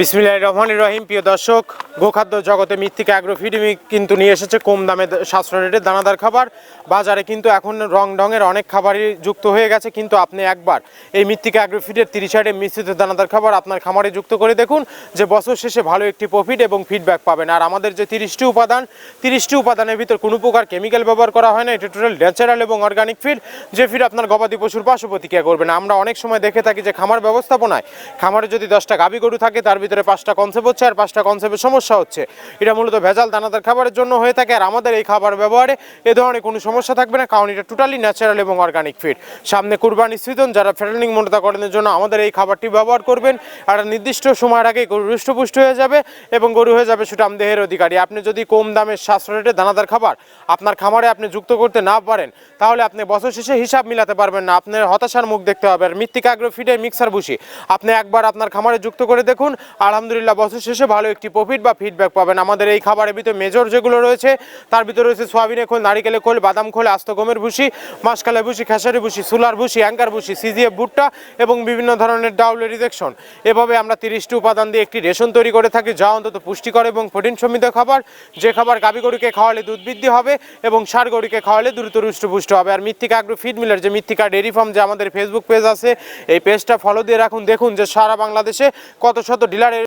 বিসমিল্লাহির রহমানির রহিম। প্রিয় দর্শক, গোখাদ্য জগতে মৃত্তিকা অ্যাগ্রো ফিড কিন্তু নিয়ে এসেছে কম দামে সাশ্রয় রেটের দানাদার খাবার। বাজারে কিন্তু এখন রং ঢঙের অনেক খাবারই যুক্ত হয়ে গেছে, কিন্তু আপনি একবার এই মৃত্তিকা অ্যাগ্রো ফিডের 30 আইটেম মিশ্রিত দানাদার খাবার আপনার খামারে যুক্ত করে দেখুন, যে বছর শেষে ভালো একটি প্রফিট এবং ফিডব্যাক পাবেন। আর আমাদের যে 30টি উপাদানের ভিতর কোনো প্রকার কেমিক্যাল ব্যবহার করা হয় না। এটা টোটাল ন্যাচারাল এবং অর্গানিক ফিড, যে ফিড আপনার গবাদি পশুর পার্শ্ব প্রতিক্রিয়া করবে না। আমরা অনেক সময় দেখে থাকি যে খামার ব্যবস্থাপনায় খামারে যদি 10টা গাভী গরু থাকে, তার ভিতরে 5টা কনসেপ্ট হচ্ছে আর 5টা কনসেপ্টের সমস্যা হচ্ছে। এটা মূলত ভেজাল দানাদার খাবারের জন্য হয়ে থাকে। আর আমাদের এই খাবার ব্যবহারে এ ধরনের কোনো সমস্যা থাকবে না, কারণ এটা টোটালি ন্যাচারাল এবং অর্গানিক ফিড। সামনে কুরবানি সিজন, যারা ফ্যাটেনিং মোটাতাকরণের জন্য আমাদের এই খাবারটি ব্যবহার করবেন, আর নির্দিষ্ট সময়ের আগে গরু হৃষ্টপুষ্ট হয়ে যাবে এবং গরু হয়ে যাবে সুঠাম দেহের অধিকারী। আপনি যদি কম দামে সাশ্রয় রেটে দানাদার খাবার আপনার খামারে আপনি যুক্ত করতে না পারেন, তাহলে আপনি বছর শেষে হিসাব মিলাতে পারবেন না, আপনার হতাশার মুখ দেখতে হবে। আর মৃত্তিকা অ্যাগ্রো ফিডের মিক্সার ভুসি আপনি একবার আপনার খামারে যুক্ত করে দেখুন, আলহামদুলিল্লাহ বছর শেষে ভালো একটি প্রফিট বা ফিডব্যাক পাবেন। আমাদের এই খাবারের ভিতরে মেজর যেগুলো রয়েছে, তার ভিতরে রয়েছে সোয়াবিনের খোল, নারিকেলের খোল, বাদাম খোল, আস্ত গমের ভুসি, মাসকালের ভুসি, খেসারি ভুসি, সুলার ভুসি, অ্যাঙ্কার ভুসি, সিজিএফ ভুট্টা এবং বিভিন্ন ধরনের ডাউলের রিজেকশন। এভাবে আমরা 30টি উপাদান দিয়ে একটি রেশন তৈরি করে থাকি, যা অন্তত পুষ্টিকর এবং প্রোটিন সমৃদ্ধ খাবার, যে খাবার গাভী গরুকে খাওয়ালে দুধ বৃদ্ধি হবে এবং ষাঁড় গরুকে খাওয়ালে দ্রুত হৃষ্টপুষ্ট হবে। আর মৃত্তিকা অ্যাগ্রো ফিড মিলের যে মৃত্তিকা ডেয়ারি ফার্ম, যে আমাদের ফেসবুক পেজ আছে, এই পেজটা ফলো দিয়ে রাখুন। দেখুন যে সারা বাংলাদেশে কত শত ডিলারের